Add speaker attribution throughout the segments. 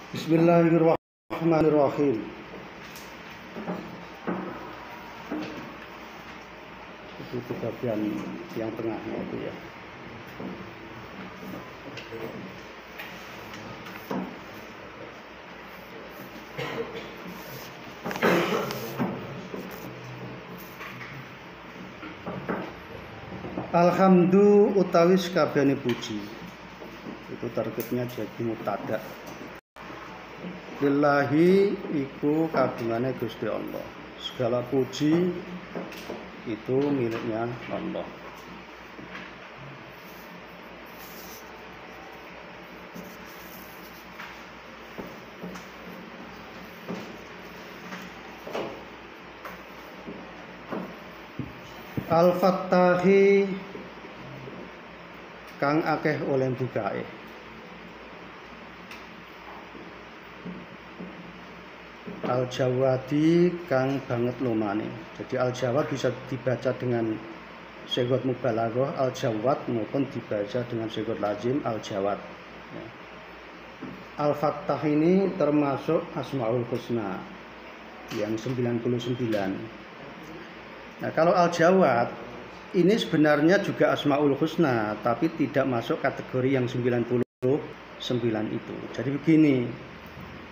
Speaker 1: Bismillahirrahmanirrahim. Itu bagian yang tengahnya itu ya. Alhamdu utawi sakabehane puji. Itu targetnya jadi mutada. Lillahi iku kagungane Gusti Allah. Segala puji itu miliknya Allah. Al-Fattahi kang akeh oleh bukae. Al-Jawadi kang banget lumane. Jadi Al-Jawad bisa dibaca dengan sighah mubalaghah Al-Jawad maupun dibaca dengan sighah lazim Al-Jawad. Ya. Al-Fattah ini termasuk Asmaul Husna yang 99. Nah, kalau Al-Jawad ini sebenarnya juga Asmaul Husna tapi tidak masuk kategori yang 99 itu. Jadi begini,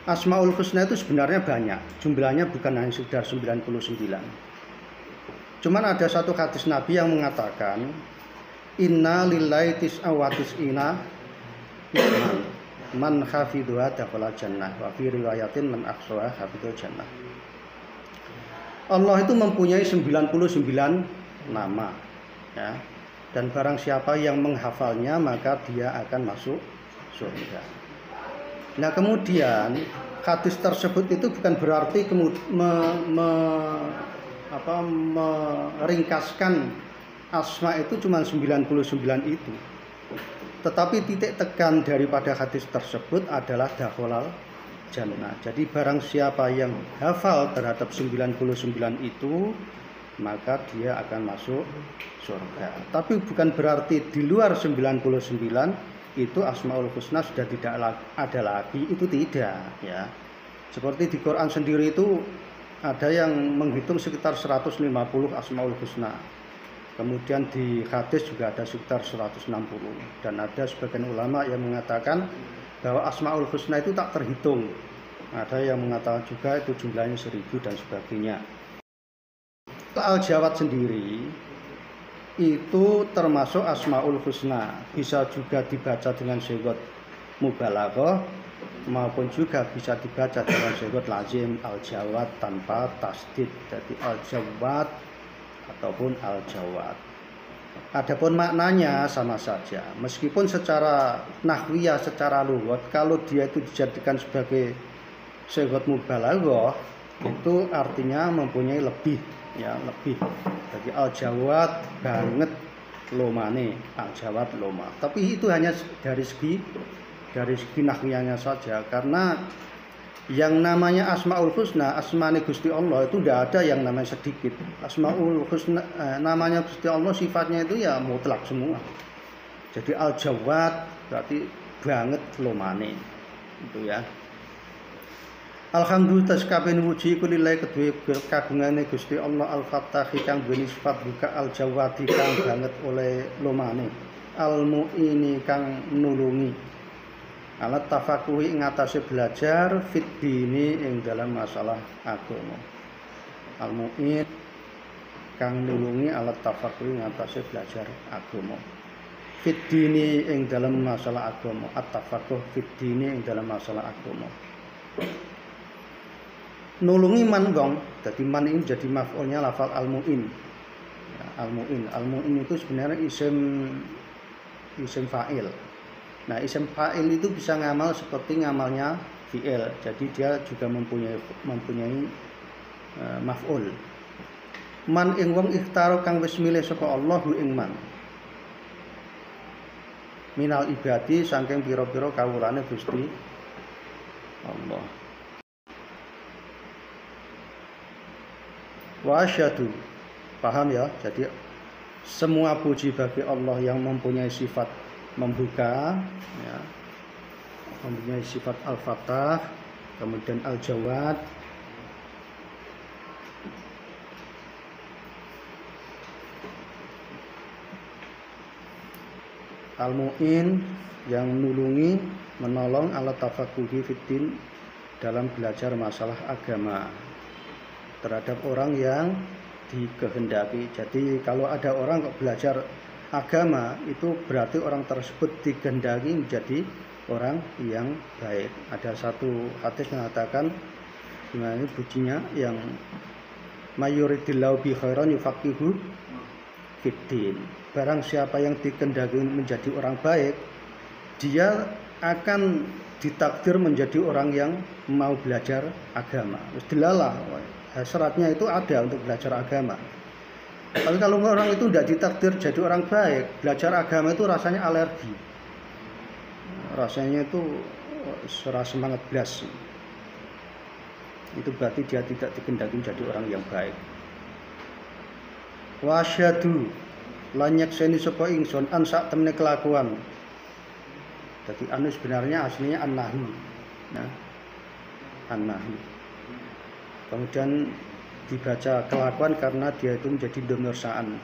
Speaker 1: Asmaul Husna itu sebenarnya banyak, jumlahnya bukan hanya sekedar 99. Cuman ada satu hadis Nabi yang mengatakan, Inna lillahi tis'a wa tis'ina man hafidhuha dakhala jannah wa fi riwayatin man ahsaha hafidhul jannah. Allah itu mempunyai 99 nama ya. Dan barang siapa yang menghafalnya maka dia akan masuk surga. Nah, kemudian hadis tersebut itu bukan berarti meringkaskan asma itu cuma 99 itu. Tetapi titik tekan daripada hadis tersebut adalah dakhalal jannah. Jadi barang siapa yang hafal terhadap 99 itu maka dia akan masuk surga. Tapi bukan berarti di luar 99 itu Asmaul Husna sudah tidak ada lagi, itu tidak ya. Seperti di Quran sendiri itu ada yang menghitung sekitar 150 Asmaul Husna. Kemudian di hadis juga ada sekitar 160 dan ada sebagian ulama yang mengatakan bahwa Asmaul Husna itu tak terhitung. Ada yang mengatakan juga itu jumlahnya 1000 dan sebagainya. Al-Jawad sendiri itu termasuk Asmaul Husna, bisa juga dibaca dengan sighah mubalaghah maupun juga bisa dibaca dengan sighah lazim Al-Jawad tanpa tasdid, jadi Al-Jawad ataupun Al-Jawad. Adapun maknanya sama saja, meskipun secara nahwiyah, secara lughat kalau dia itu dijadikan sebagai sighah mubalaghah itu artinya mempunyai lebih ya, lebih. Jadi Al-Jawad banget lomane, Al-Jawad loma. Tapi itu hanya dari segi nahwiyahnya saja, karena yang namanya Asmaul Husna, asmane Gusti Allah itu tidak ada yang namanya sedikit. Asmaul Husna namanya Gusti Allah sifatnya itu ya mutlak semua. Jadi Al-Jawad berarti banget lomane. Itu ya. Alhamdulillah sakabehane puji iku lillahi kedue kagungane Gusti Allah Al-Fattahi kang duweni sifat buka Al-Jawadi kang banget oleh lomane, Al-Mu'ini kang nulungi, alat tafakuhi ing atase belajar fit dini ing dalam masalah agama. Al-Mu'in kang nulungi alat tafakuhi ing atase belajar agama. Fit dini ing dalam masalah agama, at-tafakuh fit dini ing dalam masalah agama. Nulungi man gong, jadi man ini jadi maf'ulnya lafal al-mu'in ya, al-mu'in itu sebenarnya isim fa'il. Nah, isim fa'il itu bisa ngamal seperti ngamalnya fi'il, jadi dia juga mempunyai maf'ul. Man ing wong ikhtaro kang wis milih saka Allahu ing man minal ibadi saking pira-pira kawulane Gusti Allah. Wa asyhadu, paham ya? Jadi semua puji bagi Allah yang mempunyai sifat membuka ya. mempunyai sifat al-fatah, kemudian al-jawad, al-mu'in, yang menulungi, menolong, ala tafakuhi fiddin, dalam belajar masalah agama terhadap orang yang dikehendaki. Jadi kalau ada orang kok belajar agama, itu berarti orang tersebut dikehendaki menjadi orang yang baik. Ada satu hadis mengatakan, gimana ini bunyinya, yang mayuridillahu bi khairan yufaqihu fiddin. Barang siapa yang dikehendaki menjadi orang baik, dia akan ditakdir menjadi orang yang mau belajar agama. Dilalah, syaratnya itu ada untuk belajar agama. Tapi kalau orang itu tidak ditakdir jadi orang baik, belajar agama itu rasanya alergi, rasanya itu serasa semangat belas. Itu berarti dia tidak dikehendaki menjadi orang yang baik. Wasyadu lan nyekseni sapa ingsun an sak temene kelakuan. Jadi anu sebenarnya aslinya an-nahi. Nah, an-nahi. Kemudian dibaca kelakuan karena dia itu menjadi dhamir sa'an.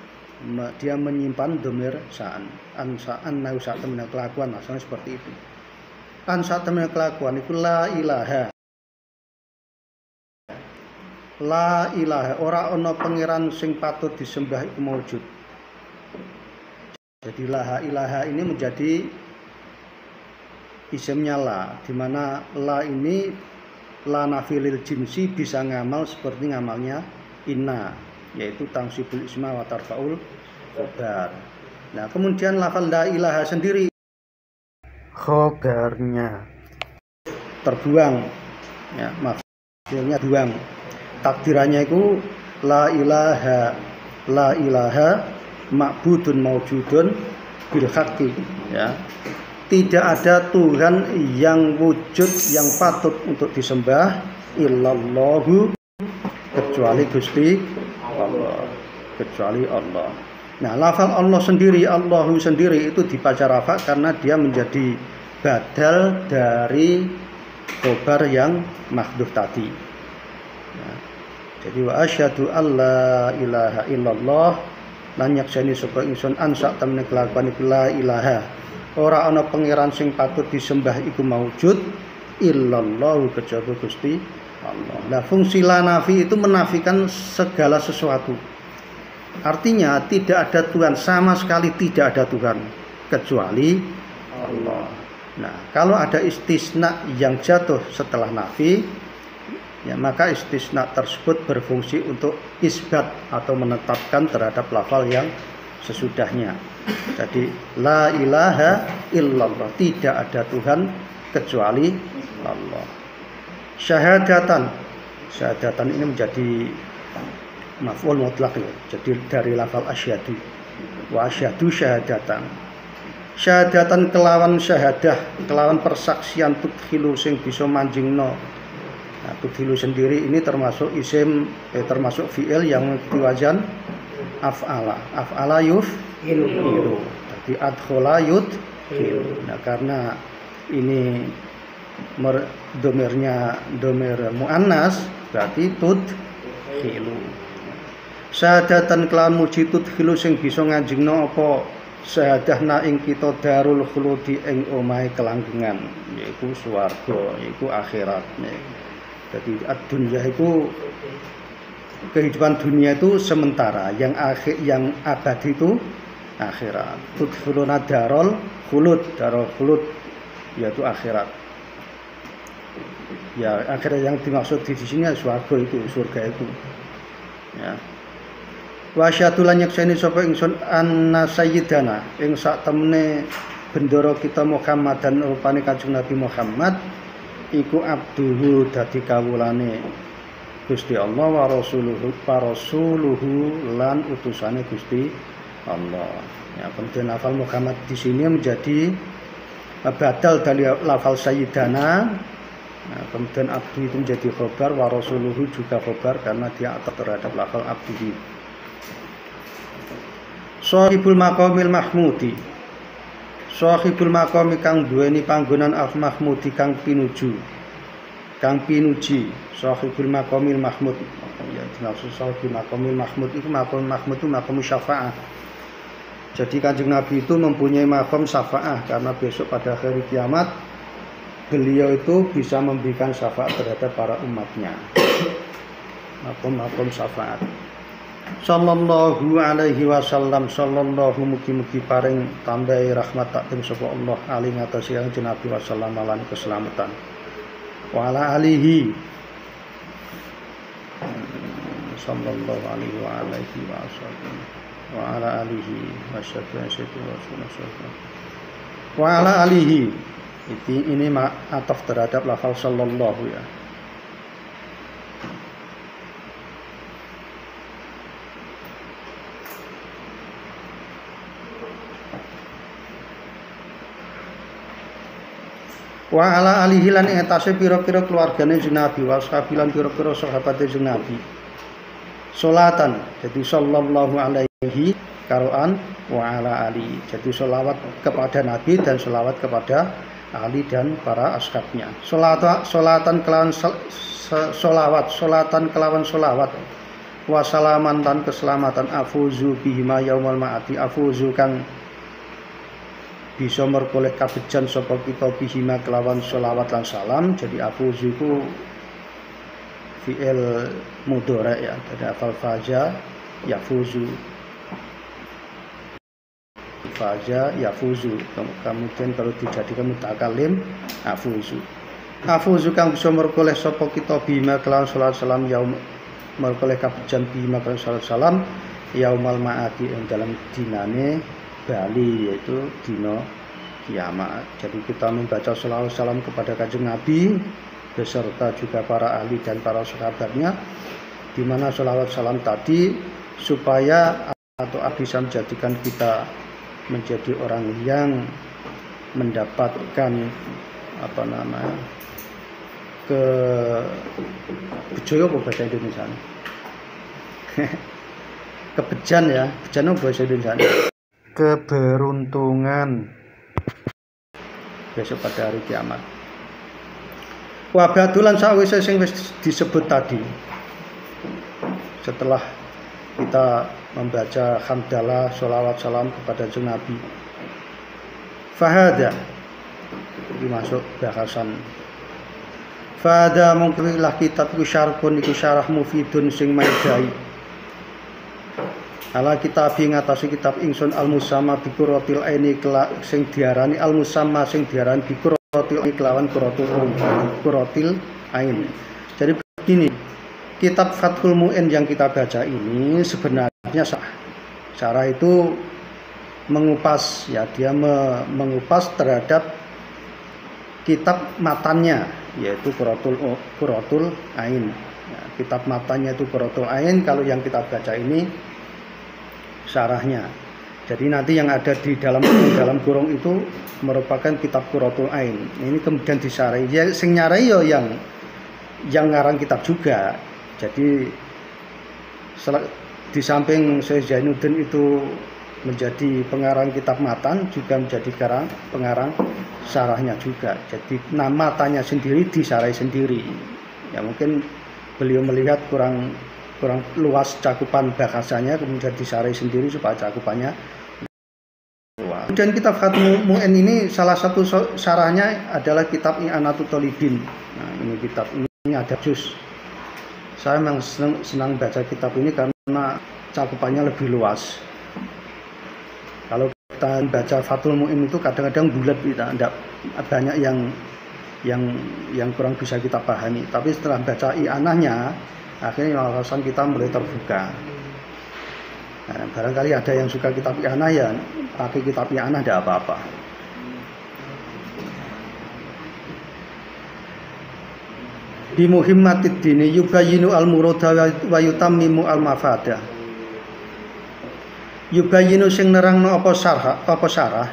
Speaker 1: Dia menyimpan dhamir sa'an. An-sa'an nahu sak temene kelakuan, asalnya seperti itu. An sak temene kelakuan iku la ilaha. La ilaha, ora ana pangeran sing patut disembah iku maujud. Jadi la ilaha ini menjadi isimnya la, di mana la ini la nafilil jinsi bisa ngamal seperti ngamalnya inna, yaitu tangsibul isma wa tarfaul khobar. Nah, kemudian lafal la ilaha sendiri khobarnya terbuang, ya, maksudnya buang. Takdirannya itu la ilaha ma'budun maujudun bil haqqi, ya. Tidak ada Tuhan yang wujud yang patut untuk disembah illallahu, kecuali Gusti Allah, kecuali Allah. Nah, lafal Allah sendiri, Allahu sendiri itu dibaca rafa karena dia menjadi badal dari khobar yang mahdhuf tadi. Nah, jadi wa asyhadu alla ilaha illallah lan yaksani sapa ingsun an sak temene kelakuan iku la ilaha. Ora ana pangeran sing patut disembah iku maujud illallah, kecuali Gusti Allah. Nah, fungsi la nafi itu menafikan segala sesuatu. Artinya tidak ada Tuhan, sama sekali tidak ada Tuhan kecuali Allah. Nah, kalau ada istisna yang jatuh setelah nafi, ya, maka istisna tersebut berfungsi untuk isbat atau menetapkan terhadap lafal yang sesudahnya. Jadi la ilaha illallah, tidak ada Tuhan kecuali Allah. Syahadatan ini menjadi maf'ul mutlaq, ya. Jadi dari lafal asyhadu, wa asyhadu syahadatan. Syahadatan kelawan syahadah, kelawan persaksian tudkhilu sing bisa manjingno. Nah, tudkhilu sendiri ini termasuk isim, termasuk fi'il yang diwajan af'ala yuf'ilu. Jadi adkhala yudkhilu. Nah, karena ini domirnya domir muannas, berarti tudkhilu. Syahadatan kelawan muji tudkhilu sing bisa nganjingno apa syahadahna ing kita darul khuludi ing omahe kelanggengan, yaiku swarga, yaiku akhirat. Jadi ad-dunya itu, kehidupan dunia itu sementara, yang akhir, yang abadi itu akhirat. Tudkhuluna darul khulud yaitu akhirat. Ya, akhirat yang dimaksud di sini swarga itu, surga itu. Ya. Wa syahadu lan nyekseni sapa ingsun anna sayyidana ing sak temene bendoro kita Muhammad dan rupane Kanjeng Nabi Muhammad iku abduhu, dadi kawulane Gusti Allah, wa rasuluhu lan utusane Gusti Allah. Ya, kemudian lafal Muhammad di sini menjadi badal dari lafal sayyidana. Nah, kemudian abdu itu menjadi khobar, wa rasuluhu juga khobar karena dia atau terhadap lafal abdu. Shahibul maqamil mahmudi, Shahibul maqami kang duweni panggonan al mahmudi kang pinuju. Kang pinuji Shahibul maqamil mahmud. Ya dimaksud Shahibul maqamil mahmud itu maqam mahmud itu maqam syafaah. Jadi Kanjeng Nabi itu mempunyai maqam syafaah karena besok pada hari kiamat beliau itu bisa memberikan syafaat terhadap para umatnya. Maqam syafaat. Sallallahu alaihi wasallam, sallallahu mugi-mugi paring tambahi rahmat takdim sapa Allah alaihi ngatasi Kanjeng Nabi wasallam lan keselamatan. Wa ala alihi sallallahu alaihi wa alihi wasallam wa ala alihi wa ala alihi. Ini ataf terhadap lafal sallallahu ya. Wa ala alihi lan ing atase pira-pira keluargane Kanjeng Nabi wa sahabilan pira-pira sahabate Kanjeng Nabi. Salatan jadi sallallahu alaihi karoan wa ala ali. Jadi selawat kepada Nabi dan selawat kepada Ali dan para ashabnya. Salatan kelawan solawat. Wa salaman dan keselamatan afuzu bihima yaumal ma'ati afuzu kang bisa merkoleh kabejan sapa kita bihima kelawan sholawat lan salam. Jadi afuzu iku fi'il mudhari ya, dari afal faja yafuzu, faja yafuzu, kemudian kalau dijadikan mutakalim afuzu kang bisa merkoleh sapa kita bihima kelawan sholawat salam yaum merkoleh kabejan bihima kelawan sholawat salam yaumal ma'ati yang dalam dinane Bali, yaitu dino kiamat. Jadi kita membaca sholawat salam kepada Kanjeng Nabi beserta juga para ahli dan para sahabatnya, di mana sholawat salam tadi supaya atau bisa menjadikan kita menjadi orang yang mendapatkan bejoyo apa bahasa Indonesia? Kebejan ya, bejan apa bahasa Indonesia? Keberuntungan besok pada hari kiamat. Wa badulan sawise sing wis disebut tadi, setelah kita membaca hamdalah sholawat salam kepada Kanjeng Nabi, fahada ini masuk bahasan fahada mungkinlah kitab iku syarhun iku syarah mufidun sing maidai ala kitab ngatasi kitab ingsun al-musamma bi qurratil aini sing diarani al-musamma sing diarani bi qurratil aini kelawan qurratil ain. Jadi begini, kitab Fathul Mu'in yang kita baca ini sebenarnya syarah itu mengupas ya, dia mengupas terhadap kitab matannya yaitu qurratul ain. Ya, kitab matanya itu qurratul ain, kalau yang kita baca ini syarahnya. Jadi nanti yang ada di dalam kurung itu merupakan kitab Qurratul Ain. Ini kemudian disarai. Ya sing nyarai yo yang ngarang kitab juga. Jadi di samping Syekh Zainuddin itu menjadi pengarang kitab matan, juga menjadi pengarang syarahnya juga. Jadi nama matanya sendiri disarai sendiri. Ya mungkin beliau melihat kurang luas cakupan bahasanya, kemudian disarai sendiri supaya cakupannya luas. Kemudian kitab Fathul Mu'in ini salah satu syarahnya adalah kitab I'anatul Thalibin. Nah, ini kitab ini ada juz. Saya memang senang baca kitab ini karena cakupannya lebih luas. Kalau kita baca Fathul Mu'in itu kadang-kadang bulat, tidak banyak yang kurang bisa kita pahami. Tapi setelah baca I'anahnya, akhirnya wawasan kita mulai terbuka. Nah, barangkali ada yang suka kitab I'anah, ya pakai kitab I'anah tidak apa-apa. Bi muhimmatid dini yubayyinu al-murada wa yutammimu al-mafada. Yubayyinu sing nerangno apa syarah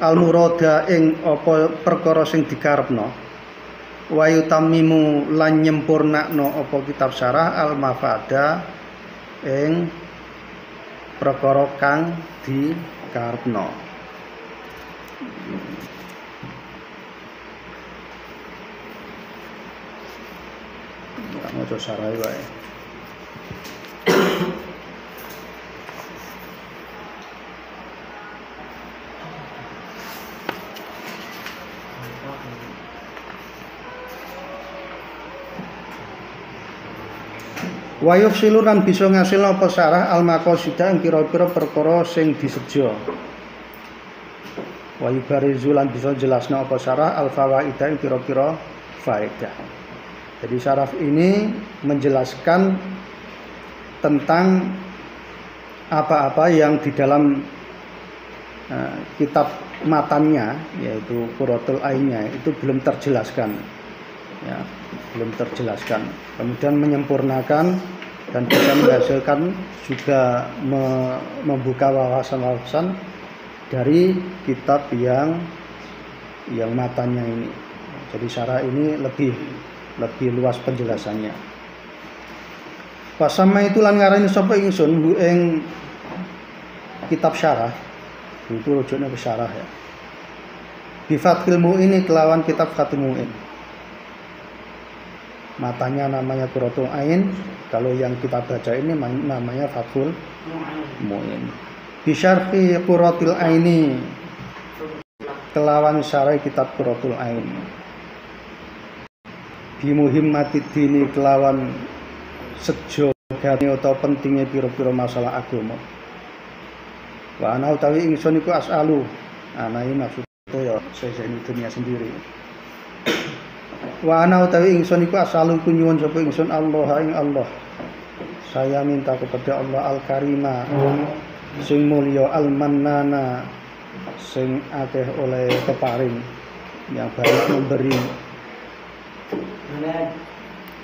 Speaker 1: al-murada ing apa perkara sing dikarepno, wa yutammimu lan nyempurnakno apa kitab syarah al-mafada ing perkara kang dikarepno. Maca sarai wae. Wa yufsilu lan bisa ngasilna apa sarah al maqasida ing pira-pira perkara sing diseja. Wa yubarizu lan bisa jelasna apa sarah al fawaida ing pira-pira faedah. Jadi syaraf ini menjelaskan tentang apa-apa yang di dalam kitab matannya, yaitu Qurratul Ainnya, itu belum terjelaskan, ya, belum terjelaskan. Kemudian menyempurnakan dan bisa menghasilkan juga membuka wawasan-wawasan dari kitab yang matannya ini. Jadi syarah ini lebih luas penjelasannya. Pasama itu lan ngarani sapa ingsun ing kitab syarah. Itu rujuknya ke syarah ya. Bi Fathil Mu'in kelawan kitab Fathil Mu'in. Matanya namanya Qurratul Ain, kalau yang kita baca ini namanya Fathul Mu'in. Bi syarhi Qurratul Aini kelawan syarah kitab Qurratul Ain. Bimuhimmatid dini kelawan sejogane utawa pentingnya pira-pira masalah agama. Wa ana utawi ingsun iku as'alu. Ana iki maksudnya ya saya dunia sendiri. Wa ana utawi ingsun iku as'alu ku nyuwun sapa ingsun Allah ing Allah. Saya minta kepada Allah Al-Karima sing mulya Al-Mannana sing akeh oleh keparing yang banyak memberi.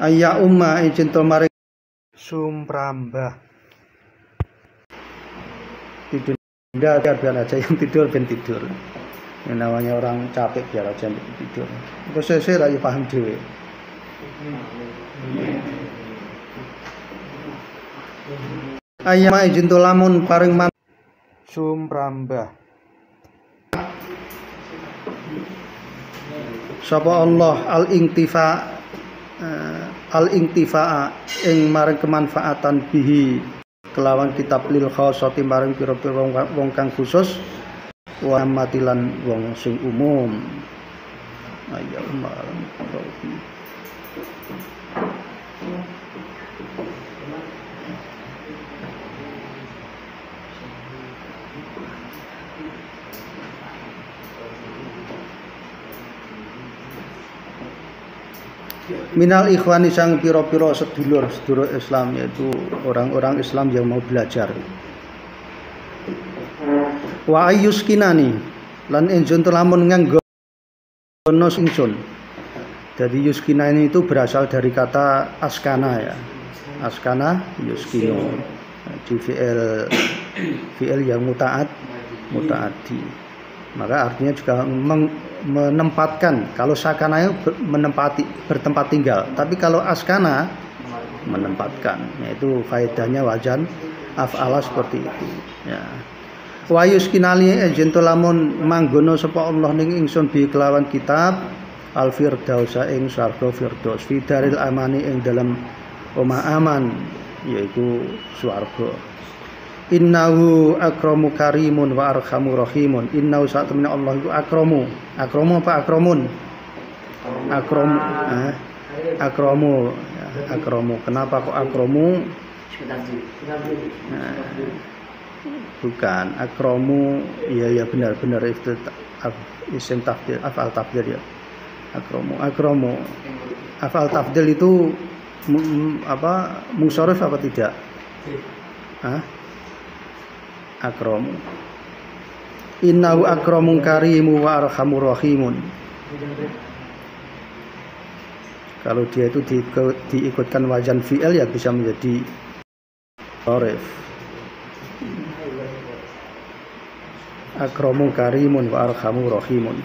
Speaker 1: Ayya umma izin to maring sumprambah tidur biar aja yang tidur ben tidur. Yang namanya orang capek biar aja tidur. Itu saya lagi paham dhewe. Ayya ma izin to lamun paring man sumprambah. Sapa Allah al-intifa'a ing maring kemanfaatan bihi kelawan kitab lil khassati maring pira-pira wong kang khusus wa matilan wong sing umum. Ayya umma. Minal ikhwani sang piro-piro sedulur Islam, yaitu orang-orang Islam yang mau belajar. Wa ayyuskinani lan insun lamun nganggono ingsun. Jadi yuskinani itu berasal dari kata askana ya. Askana yuskinu. Di fi'il yang mutaaddi. Maka artinya juga menempatkan. Kalau sakana menempati, bertempat tinggal. Tapi kalau askana menempatkan, yaitu faedahnya wajan af'ala seperti itu. Ya. Wa yuskinali ejento lamun manggono sapa Allah ning ingsun bi kelawan kitab al firdausa ing swarga firdaus fi daril amani ing dalam omah aman, yaitu swarga. Innahu akramu karimun wa arhamur rahimun. Innahu sa'atuna Allah itu akramu. Akramu apa akramun? Akramu. Akramu. Kenapa kok akramu? Bukan akramu. Ya benar itu isim tafdil, af'al tafdil ya. Akramu. Af'al tafdil itu munsharif apa tidak? Akramu. Innahu akramun karimu wa arhamur rahimun. Kalau dia itu diikutkan wajan fi'il ya bisa menjadi orif. Akramun karimun wa arhamur rahimun.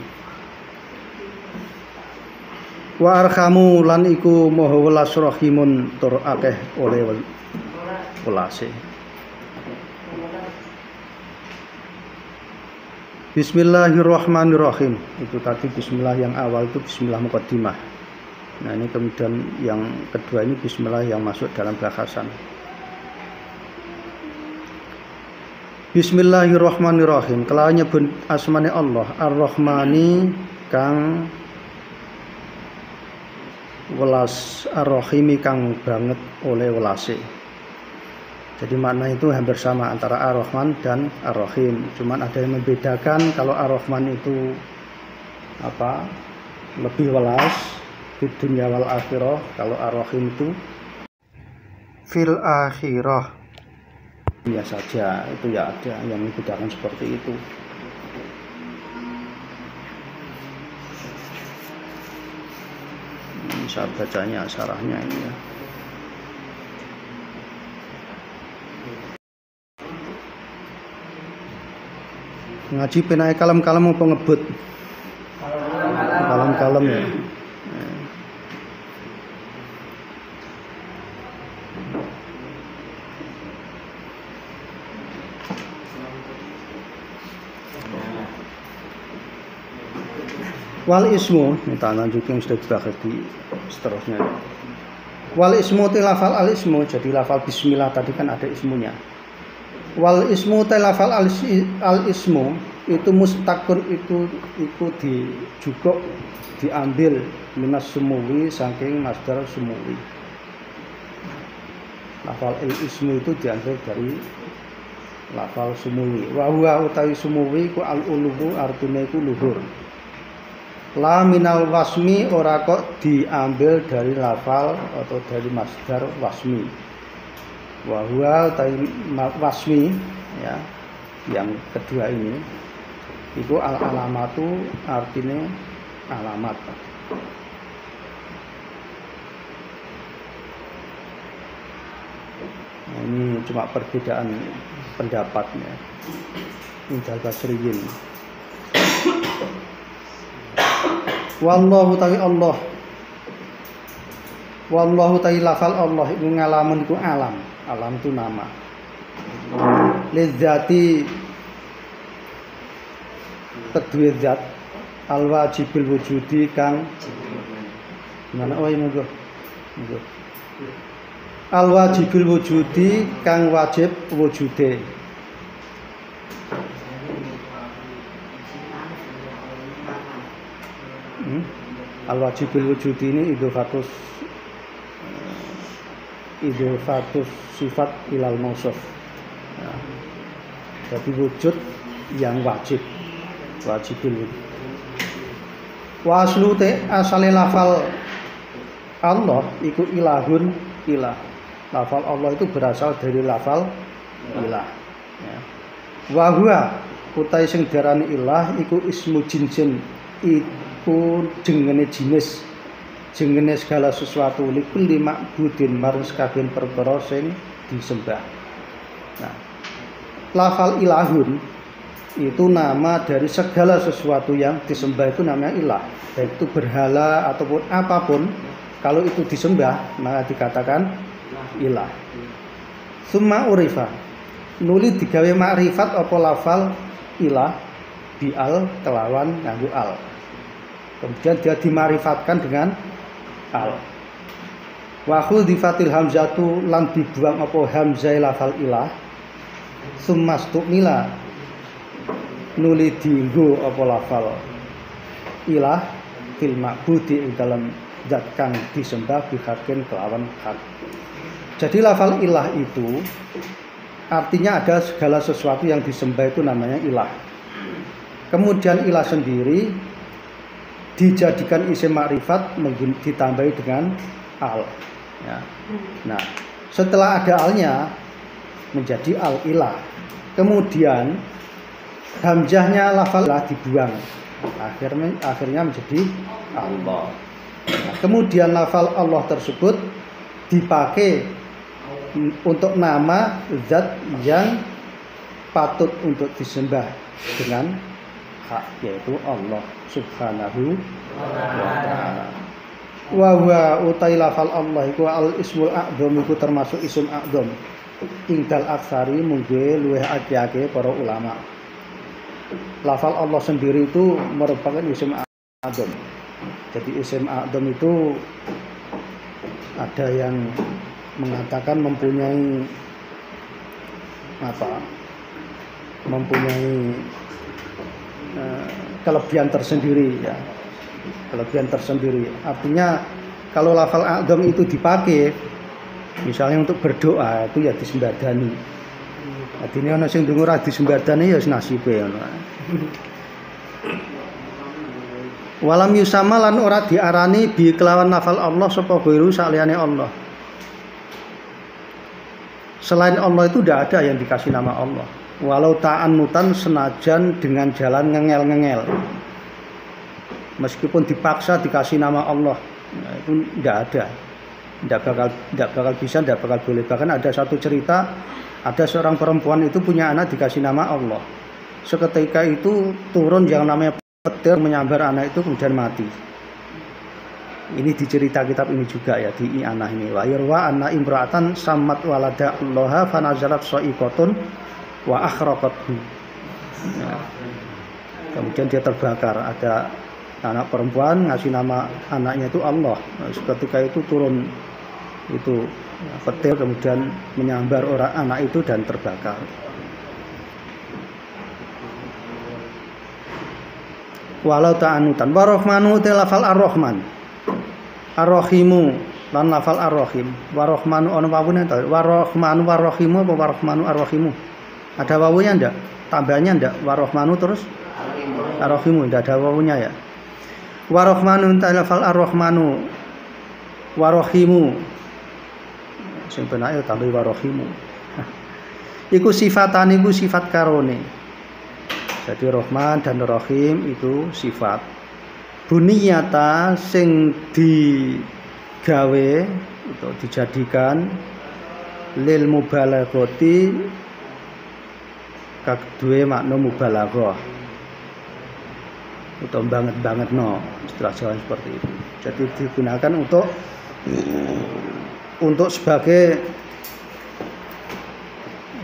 Speaker 1: Wa arhamu lan iku maha welas rahimun tur akeh oleh welase. Bismillahirrahmanirrahim. Itu tadi bismillah yang awal itu bismillah muqaddimah. Nah, ini kemudian yang kedua ini bismillah yang masuk dalam bahasan. Bismillahirrahmanirrahim. Kelawan nyebut asmane Allah Ar-Rahmani kang welas, Ar-Rahimi kang banget oleh welase. Jadi makna itu hampir sama antara Ar-Rahman dan Ar-Rahim. Cuman ada yang membedakan, kalau Ar-Rahman itu lebih welas di dunia wal akhirah, kalau Ar-Rahim itu fil akhirah. Ya saja, itu ya ada yang membedakan seperti itu. Bisa bacanya syarahnya ini ya. Ngaji penai kalem-kalem apa ngebut? Kalem-kalem ya. Wal ismu, kita lanjut yang sudah dibahas di seterusnya. Wal ismu tilafal al ismu, jadi lafal bismillah tadi kan ada ismunya. Wal ismu tilafal al ismu itu mustaqur, itu juga diambil minas sumuwi saking masdar sumuwi. Lafal al ismu itu diambil dari lafal sumuwi. Wa huwa utawi sumuwi ku al uluhu artine ku luhur. La minal wasmi, ora kok diambil dari lafal atau dari masdar wasmi. Wa huwa utawi wasmi ya, yang kedua ini iku al alamatu artine alamat. Nah, ini cuma perbedaan pendapatnya. Indal basriyin. Wallahu ta'ala Allah. Wallahu ta'ala lafal Allah itu ngalamun itu alam. Alam itu nama. Lidzati kedua zat al wajibil wujudi kang mana oh ini al wajibil wujudi kang wajib wujude. Al wajibil wujudi ini idhofatus sifat ilal mausuf. Nah, jadi wujud yang wajib, wajibil wujud. Wa aslu asale lafal Allah iku ilahun ilah. Lafal Allah itu berasal dari lafal ilah. Ya. Wa huwa utai sing diarani ilah iku ismu jinsin, iku jengene jinis, jengene segala sesuatu likul lima budin marus kabin perkara sing disembah. Nah, lafal ilahun itu nama dari segala sesuatu yang disembah, itu namanya ilah, baik itu berhala ataupun apapun, kalau itu disembah maka dikatakan ilah. Summa urifa, nuli digawe makrifat apa lafal ilah bial kelawan nganggo al. Kemudian dia dimarifatkan dengan al. Wa khudhifatil hamzatu lan dibuang apa hamzah lafal ilah. Summa stukmila nuli dienggo apa lafal ilah fil ma'budi ing dalam zat kang disembah bihakin kelawan hak. Jadi lafal ilah itu artinya ada segala sesuatu yang disembah itu namanya ilah. Kemudian ilah sendiri dijadikan isim makrifat ditambahi dengan al. Ya. Nah, setelah ada alnya menjadi al ilah. Kemudian hamzahnya lafal ilah dibuang. Akhirnya menjadi Allah. Nah, kemudian lafal Allah tersebut dipakai untuk nama zat yang patut untuk disembah dengan hak, yaitu Allah subhanahu wa ta'ala. Wa huwa utai lafal Allah iku al ismul a'dzam, iku termasuk isim a'dzam. Ingdal aksari mungge luweh akeh para ulama. lafal Allah sendiri itu merupakan isim a'dzam. Jadi isim a'dzam itu ada yang mengatakan mempunyai kelebihan tersendiri ya. Kelebihan tersendiri. Artinya kalau lafal a'dzam itu dipakai misalnya untuk berdoa itu ya disembadani. Artinya ana sing ndonga ora disembadani ya nasibe ngono. Walam yusama lan ora diarani bi kelawan lafal Allah sapa ghairu saliyane Allah. Selain Allah itu tidak ada yang dikasih nama Allah. Walau ta'annutan senajan dengan jalan ngengel-ngengel. Meskipun dipaksa dikasih nama Allah, nah, itu tidak ada. Tidak bakal bisa, tidak bakal boleh. Bahkan ada satu cerita, ada seorang perempuan itu punya anak dikasih nama Allah. Seketika itu turun yang namanya petir menyambar anak itu kemudian mati. Ini di cerita kitab ini juga ya, di I'anah ini. Wa yarwa anna imra'atan sammat walada allaha fanazalat sa'iqatun wa akhraqathu. Ya. Kemudian dia terbakar. Ada anak perempuan ngasih nama anaknya itu Allah. Ketika itu turun itu petir kemudian menyambar orang anak itu dan terbakar. Walau ta'anutan warahmanu lafal ar-rahman. Ar-rahimu lan lafal ar-rahim. Warahmanu ana wawune ta? Warahmanu warrahimu apa warahmanu ar-rahimu? Ada wawunya ndak? Tambahnya ndak? Warahmanu terus ar-rahimu ndak ada wawunya ya. Warahmanu ta lafal ar-rahmanu. Warahimu. Sing penake tambah warahimu. Iku sifatane iku sifat karone. Jadi Rahman dan Rahim itu sifat. Buniyata sing digawe atau dijadikan lil mubalaghati duwe makna mubalaghah. Atau banget no istilah Jawa seperti itu. Jadi digunakan untuk sebagai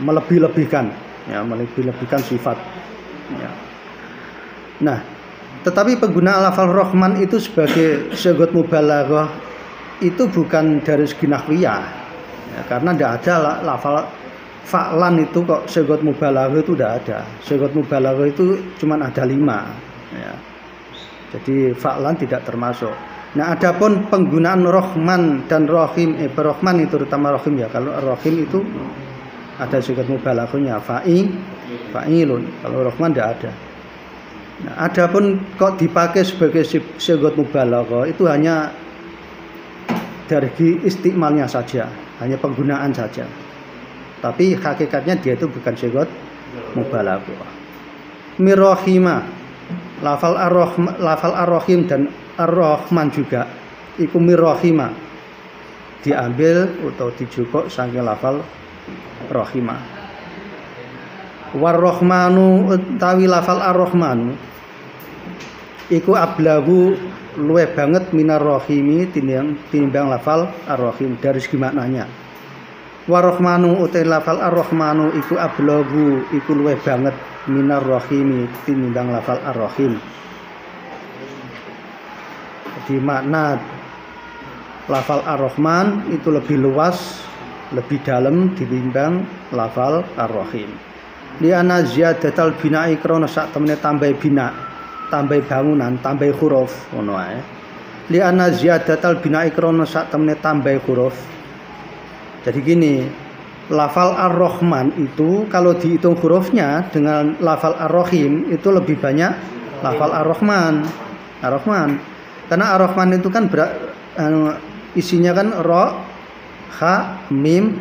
Speaker 1: melebih-lebihkan ya, melebih-lebihkan sifat ya. Nah, tetapi penggunaan lafal Rahman itu sebagai sigot mubalaghah itu bukan dari segi nahwiyah ya, karena tidak ada lafal fa'lan itu kok sigot mubalaghah itu tidak ada. Sigot mubalaghah itu cuma ada 5 ya. Jadi fa'lan tidak termasuk. Nah, adapun penggunaan Rahman dan Rahim, Rahman itu terutama Rahim ya. Kalau Rahim itu ada sigat mubalaghahnya fa'ilun. Kalau Rahman tidak ada. Nah, adapun kok dipakai sebagai sigat mubalaghah itu hanya dari istimalnya saja, hanya penggunaan saja. Tapi hakikatnya dia itu bukan sigat mubalaghah. Mirahima, lafal ar-rahim dan ar-rahman juga iku mirahima diambil atau dijukuk saking lafal rahimah. War-rahmanu utawi lafal ar-rahmanu iku ablagu luwih banget minar rahimi tinimbang lafal ar-rahim dari segi maknanya. War-rahmanu utawi lafal ar-rahmanu iku ablagu iku luwih banget minar rahimi tinimbang lafal ar-rahim. Di makna lafal ar-rahman itu lebih luas, lebih dalam ditimbang lafal ar-rahim. Li ana ziyadatal bina'i krana sak temene tambah bina, tambah bangunan, tambah huruf ngono ae. Li ana ziyadatal bina'i krana sak temene tambah huruf. Jadi gini, lafal ar-rahman itu kalau dihitung hurufnya dengan lafal ar-rahim itu lebih banyak lafal ar-rahman. Ar-rahman. Karena ar-rahman itu kan isinya kan ra, ha, mim,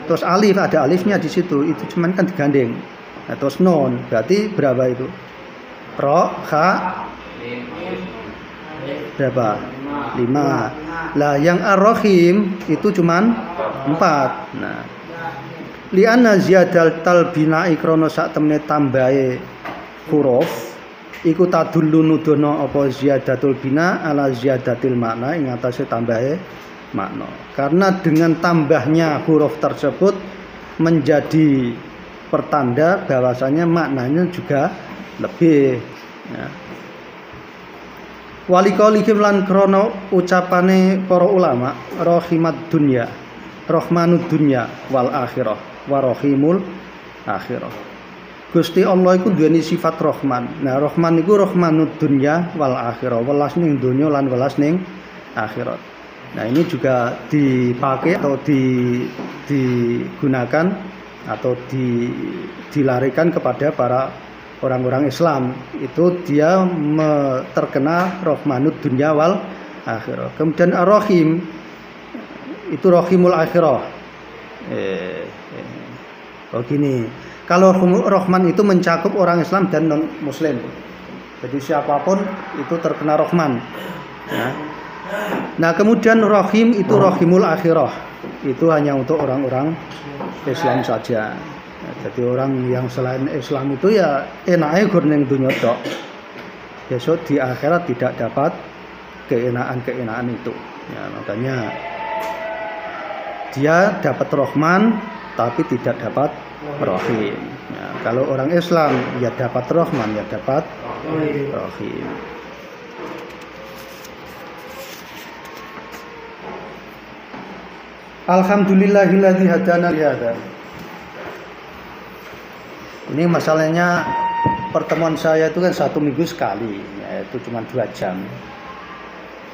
Speaker 1: terus alif, ada alifnya di situ. Itu cuman kan digandeng. Nah, terus nun, berarti berapa itu? Ra, ha, berapa? 5. Lah yang ar-rahim itu cuman 4. Nah, li'anna ziyadatal bina'i krana sak temene tambahe huruf iku tadullu nudono apa ziyadatul bina ala ziyadatil makna ing atase tambahe makna. Karena dengan tambahnya huruf tersebut menjadi pertanda bahwasanya maknanya juga lebih ya. Waliqaulihim lan krana ucapane para ulama rahimad dunya rahmanud dunya wal akhirah wa rahimul akhirah. Gusti Allah iku duweni sifat Rahman. Nah, Rahman iku rahmanud dunya wal akhirah, welas ning donya lan welas ning akhirat. Nah, ini juga dipakai atau digunakan atau dilarikan kepada para orang-orang Islam. Itu dia terkena rahmanud dunya wal akhirah. Kemudian ar-rahim itu rahimul akhirah. Oh gini, kalau Rahman itu mencakup orang Islam dan non Muslim. Jadi siapapun itu terkena Rahman. Nah, kemudian Rahim itu rahimul akhirah. Itu hanya untuk orang-orang Islam saja. Jadi orang yang selain Islam itu ya enake gur ning dunya tok. Besok di akhirat tidak dapat keenaan-keenaan itu. Ya, makanya dia dapat Rahman tapi tidak dapat Rahim. Ya, kalau orang Islam ya dapat Rahman, ya dapat Rahim. Alhamdulillahilladzi hadana li hadza. Ini masalahnya pertemuan saya itu kan 1 minggu sekali, yaitu cuma 2 jam.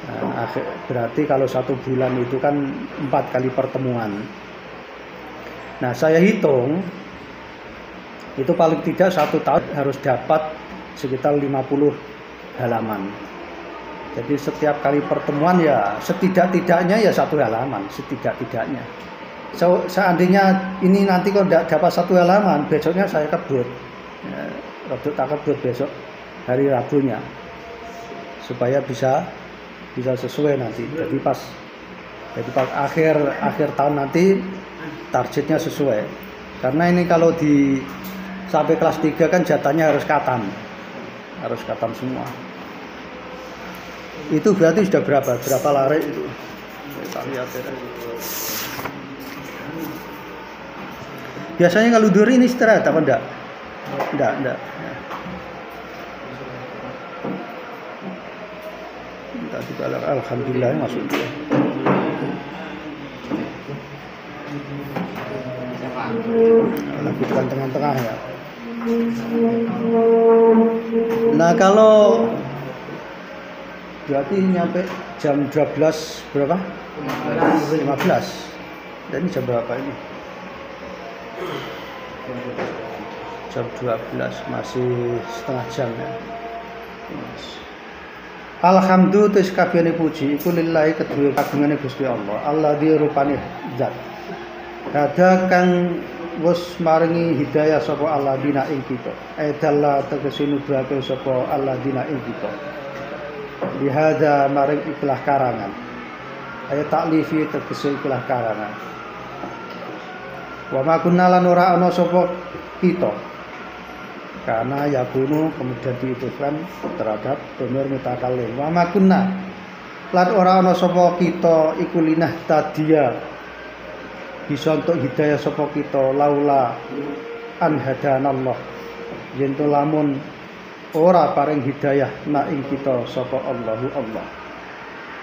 Speaker 1: Nah, berarti kalau 1 bulan itu kan 4 kali pertemuan. Nah, saya hitung itu paling tidak 1 tahun harus dapat sekitar 50 halaman. Jadi setiap kali pertemuan ya setidak-tidaknya ya 1 halaman, setidak-tidaknya. Seandainya ini nanti kok tidak dapat 1 halaman, besoknya saya kebut. Ya, tak kebut besok hari Rabunya supaya bisa sesuai nanti. Jadi pas akhir tahun nanti targetnya sesuai. Karena ini kalau sampai kelas 3 kan jatahnya harus khatam semua. Itu berarti sudah berapa lari itu? Kita lihat ya. Biasanya kalau duri ini istirahat apa enggak? Enggak. Tadi kalau alhamdulillah masuk dia. Lagi tengah-tengah ya. Nah, kalau berarti nyampe jam 12 berapa? 15. Dan ini jam berapa ini? Jam 12, masih setengah jam ya. Alhamdulillah tes kabehane puji iku lillahi kedue kagungane Gusti Allah. Allah di rupane zat. Ada kang wis maringi hidayah sapa Allah dina ing kita. Aidalla tegese nubrake sapa Allah dina ing kita. Lihada maring ikhlas karangan. Ayat taklifi tegese ikhlas karangan. Wa ma kunna lan ora ana sapa kita. Karena yakunu kemudian diutuskan terhadap domir mutakallim. Wa ma kunna lan ora ana sapa kita iku linah tadia bisa untuk hidayah sapa kita laula an hadanallah yen to lamun ora paring hidayah na ing kita sapa Allahu Allah.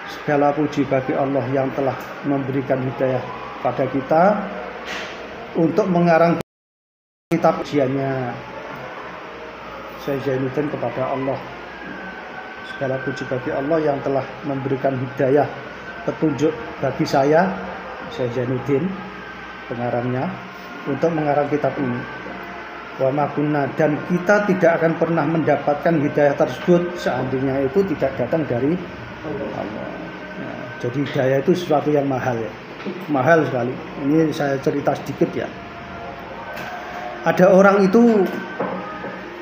Speaker 1: Segala puji bagi Allah yang telah memberikan hidayah pada kita untuk mengarang kitab ujiannya. Saya Zainuddin kepada Allah. Segala puji bagi Allah yang telah memberikan hidayah petunjuk bagi saya Zainuddin pengarangnya untuk mengarang kitab ini. Wa ma kunna dan kita tidak akan pernah mendapatkan hidayah tersebut seandainya itu tidak datang dari Allah. Nah, jadi hidayah itu sesuatu yang mahal ya. Mahal sekali. Ini saya cerita sedikit ya. Ada orang itu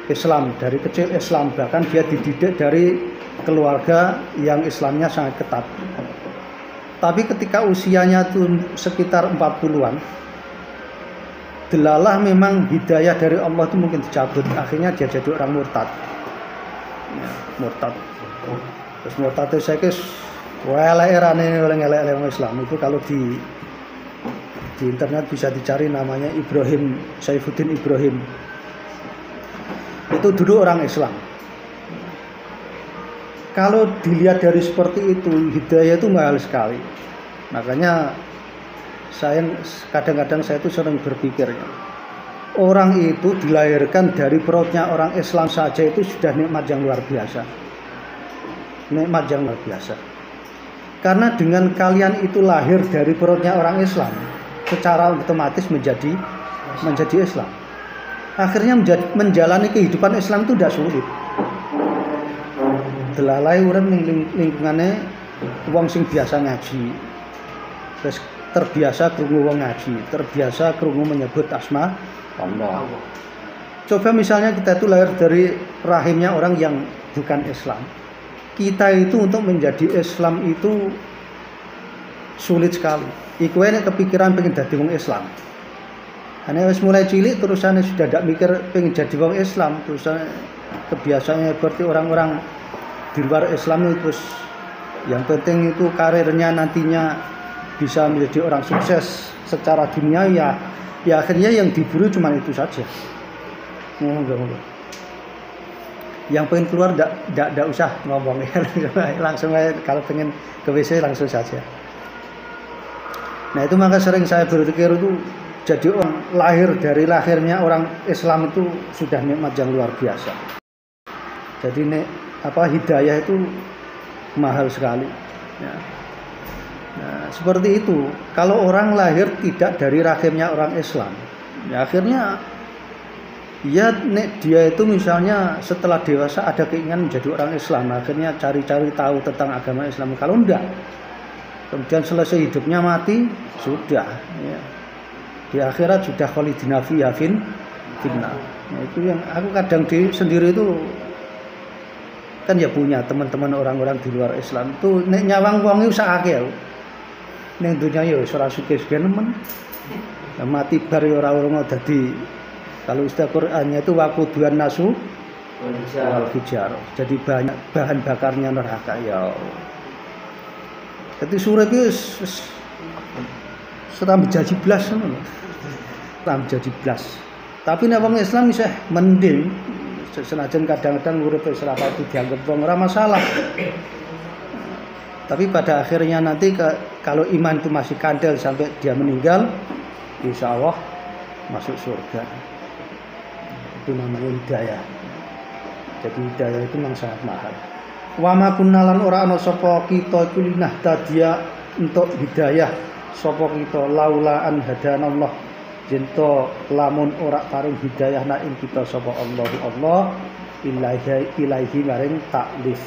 Speaker 1: Islam, dari kecil Islam, bahkan dia dididik dari keluarga yang Islamnya sangat ketat. Tapi ketika usianya itu sekitar 40-an, delalah memang hidayah dari Allah itu mungkin dicabut. Akhirnya dia jadi orang murtad. Ya, murtad. Terus murtad itu saya kis elek-erane oleh elek Islam itu kalau di internet bisa dicari namanya Ibrahim Saifuddin Ibrahim. itu dulu orang Islam. Kalau dilihat dari seperti itu, hidayah itu mahal sekali. Makanya kadang-kadang saya itu sering berpikir, orang itu dilahirkan dari perutnya orang Islam saja itu sudah nikmat yang luar biasa. Nikmat yang luar biasa. Karena dengan kalian itu lahir dari perutnya orang Islam, secara otomatis menjadi Islam. Akhirnya menjalani kehidupan Islam itu tidak sulit. Delalai urip ning lingkungane wong sing biasa ngaji. Terus terbiasa krungu wong ngaji, terbiasa krungu menyebut asma Allah. Coba misalnya kita itu lahir dari rahimnya orang yang bukan Islam. Kita itu untuk menjadi Islam itu sulit sekali. Iku nek kepikiran pengen dadi wong Islam. Ane wis mulai cilik terusane sudah tidak mikir pengen jadi wong Islam, terus kebiasaannya seperti orang-orang di luar Islam itu terus yang penting itu karirnya nantinya bisa menjadi orang sukses secara dunia ya akhirnya yang diburu cuma itu saja. Yang pengen keluar tidak usah ngomong ya, langsung aja kalau pengen ke WC langsung saja. Nah itu maka sering saya berpikir itu jadi orang lahir dari lahirnya orang Islam itu sudah nikmat yang luar biasa. Jadi hidayah itu mahal sekali ya. Nah, seperti itu kalau orang lahir tidak dari rahimnya orang Islam ya akhirnya ya dia itu misalnya setelah dewasa ada keinginan menjadi orang Islam akhirnya cari-cari tahu tentang agama Islam. Kalau enggak kemudian selesai hidupnya mati sudah ya. Di akhirat sudah khalidina fiha finnar. Nah, itu yang aku kadang sendiri itu kan ya punya teman-teman orang-orang di luar Islam tuh nek nyawang wong iku sakake ya. Ning dunya ya ora sugih-sugih nemen. Mati bar ya ora urung dadi kalau istilah Qur'annya itu waquduhan nasu wal fijar. Jadi banyak bahan bakarnya neraka ya. Jadi surip iki setam jadi blas ngono. Setam jadi blas. Tapi nek wong Islam isih mending senajan kadang-kadang urip ora itu dianggap wong ora masalah. Tapi pada akhirnya nanti kalau iman itu masih kandel sampai dia meninggal, insya Allah masuk surga. Itu namanya hidayah. Jadi hidayah itu memang sangat mahal. Wa ma kunnalan ora ana sapa kita iku linah tadia untuk hidayah sapa kita laula an hadanallah jento lamun ora paring hidayah na ing kita sapa Allah ilahi maring taklif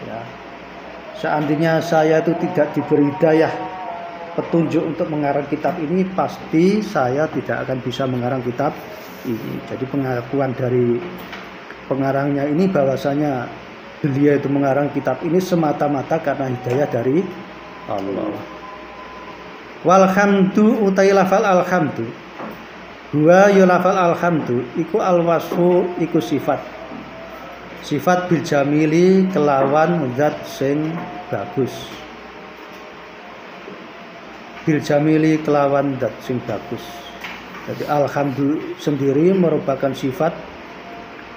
Speaker 1: ya. Seandainya saya itu tidak diberi hidayah petunjuk untuk mengarang kitab ini, pasti saya tidak akan bisa mengarang kitab ini. Jadi pengakuan dari pengarangnya ini bahwasanya beliau itu mengarang kitab ini semata-mata karena hidayah dari Allah. Walhamdu utai lafal alhamdu. Wa ya lafal alhamdu iku alwasfu iku sifat bil jamili kelawan zat sing bagus. Bil jamili kelawan zat sing bagus. Jadi alhamdu sendiri merupakan sifat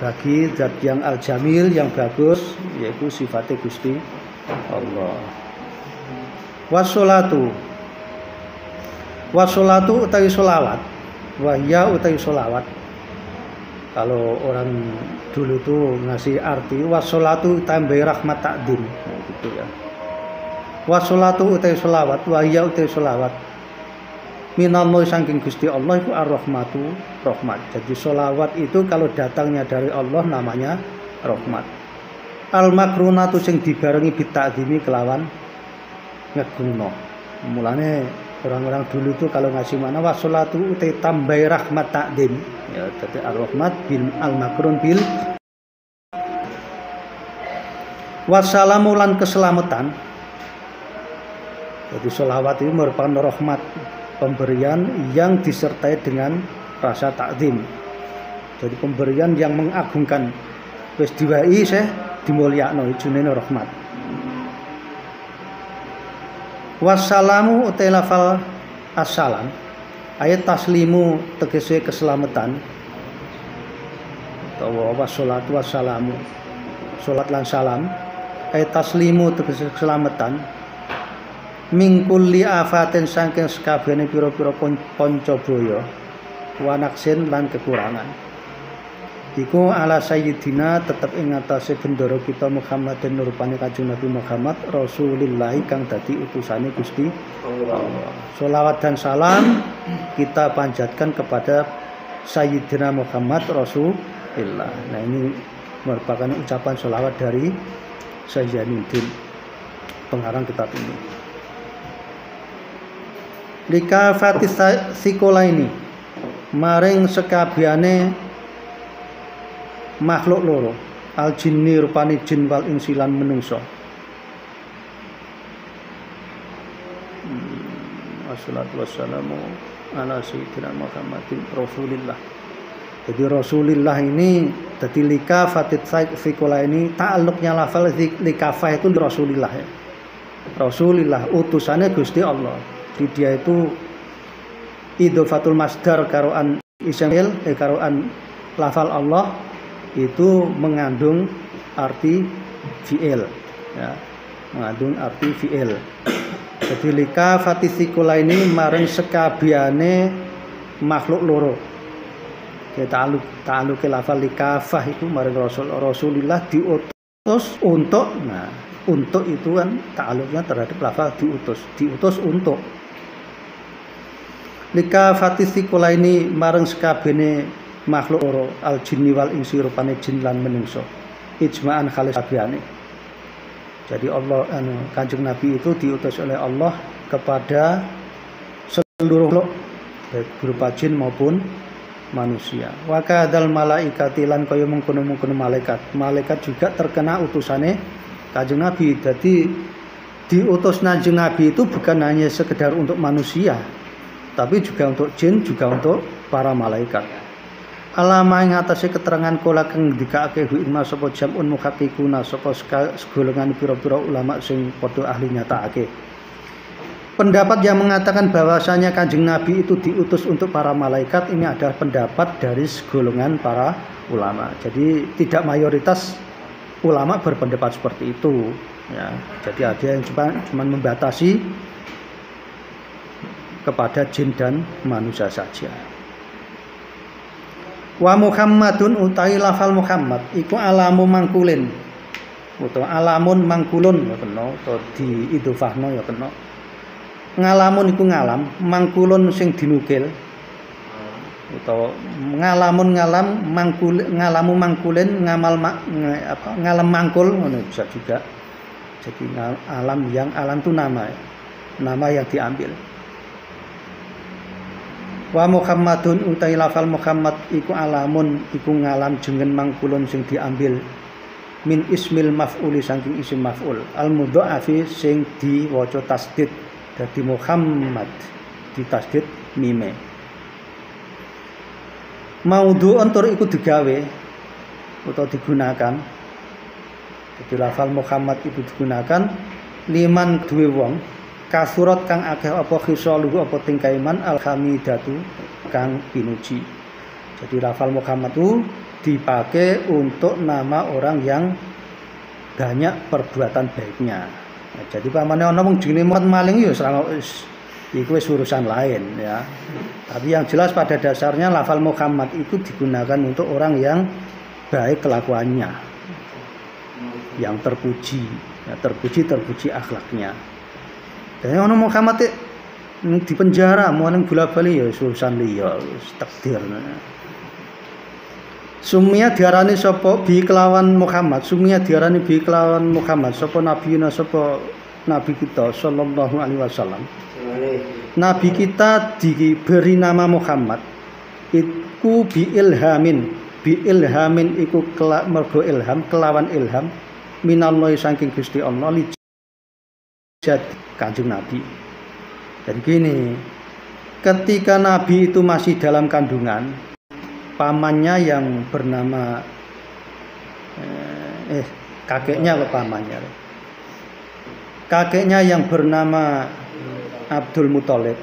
Speaker 1: bagi zat yang al-jamil yang bagus, yaitu sifatnya Gusti Allah. Wassolatu utawi sholawat, wahya utawi sholawat. Kalau orang dulu tuh ngasih arti wassolatu tambah rahmat takdim, gitu ya. Wassolatu utawi sholawat, wahya utawi sholawat. Minallah saking Gusti Allah itu ar-rahmatu rahmat. Jadi sholawat itu kalau datangnya dari Allah namanya rahmat. Al-makrunatu sing dibarengi bitakdimi kelawan ngegungno. Mulane orang-orang dulu tuh kalau ngasih mana wassolatu utai tambah rahmat takdim. Ya, jadi ar-rahmat bil al-makrun bil wassalamu lan keselamatan. Jadi sholawat itu merupakan rahmat, pemberian yang disertai dengan rasa takdim. Jadi pemberian yang mengagungkan. Wis diwai seh dimulyakno jenenge rahmat. Wassalamu utai lafal assalam ayat taslimu tegese keselamatan utawa wassalatu wassalamu salat lan salam taslimu tegese keselamatan mingkuli afatin saking sekabehane pira-pira panca baya wa naqsin lan kekurangan iku ala sayyidina tetep ing atase bendara kita Muhammadin rupane Kanjeng Nabi Muhammad Rasulillah kang dadi utusane Gusti Allah. Sholawat dan salam kita panjatkan kepada Sayyidina Muhammad Rasulillah. Nah, ini merupakan ucapan sholawat dari Syekh Zainuddin pengarang kitab ini. Lika fatis sikola ini maring sekabehane makhluk loro al jinni rupane jin wal insilan menungso. Wassalatu wassalamu ala sayyidina Muhammadin Rasulillah. Jadi Rasulillah ini jadi lika fatit fikola ini ta'alluqnya lafal likafah itu Rasulillah ya. Rasulillah utusannya Gusti Allah. Jadi dia itu idhofatul masdar karoan isimil karoan lafal Allah itu mengandung arti fi'il ya, mengandung arti fi'il. Jadi lika fatisikula ini maring sekabehane makhluk loro. Ta'alluq lafal likafah itu maring Rasulillah diutus untuk, nah untuk itu kan ta'alluqnya terhadap lafal diutus untuk. Lika fatisikula ini maring sekabehane makhluk loro al jinni wal insi rupane jin lan menungso ijma'an khalis kabehane. Jadi Allah Kanjeng Nabi itu diutus oleh Allah kepada seluruh makhluk berupa jin maupun manusia. Wa kadzal malaikati lan kaya mengkono-mengkono malaikat. Malaikat juga terkena utusane Kanjeng Nabi. Jadi diutus Kanjeng Nabi itu bukan hanya sekedar untuk manusia, tapi juga untuk jin, juga untuk para malaikat. Alama ing atase keterangan kula kang ndikake hikmah sapa jamun muhaqqiquna sapa segolongan pira-pira ulama sing padha ahli nyatakake. Pendapat yang mengatakan bahwasanya Kanjeng Nabi itu diutus untuk para malaikat ini adalah pendapat dari segolongan para ulama. Jadi tidak mayoritas ulama berpendapat seperti itu ya. Jadi ada yang cuma membatasi kepada jin dan manusia saja. Wa Muhammadun utai lafal Muhammad iku alamu mangkulin utawa alamun mangkulun ya kena utawa diidhofahno ya kena. Ngalamun iku ngalam, mangkulun sing dinukil utawa ngalamun ngalam mangkul ngalamu mangkulin ngamal ngalam mangkul ngono bisa juga. Jadi alam itu nama yang diambil. Wa Muhammadun utai lafal Muhammad iku alamun iku ngalam jengen mangkulun sing diambil min ismil maf'uli saking isim maf'ul al mudha'afi sing diwaca tasdid dadi Muhammad di tasdid mime. Maudhu'un tur iku digawe utawa digunakan. Jadi lafal Muhammad itu digunakan liman duwe wong kasurat kang akeh apa khisaluhu apa tingkah iman alhamidatu kang pinuji. Jadi lafal Muhammad itu dipakai untuk nama orang yang banyak perbuatan baiknya. Nah, jadi pamane ana wong jenenge maling ya iku wis urusan lain ya. Tapi yang jelas pada dasarnya lafal Muhammad itu digunakan untuk orang yang baik kelakuannya, yang terpuji, ya, terpuji akhlaknya. Dan ono Muhammad di penjara, mau nang bola-bali ya urusan liya, takdir. Sumia diarani sapa bi kelawan Muhammad, sumia diarani bi kelawan Muhammad, sapa nabiyuna sapa nabi kita sallallahu alaihi wasallam. Nabi kita diberi nama Muhammad. Iku bi ilhamin iku mergo ilham kelawan ilham minallahi saking Gusti Allah li Kanjeng Nabi. Jadi gini, ketika Nabi itu masih dalam kandungan, pamannya yang bernama kakeknya pamannya. Kakeknya yang bernama Abdul Muthalib.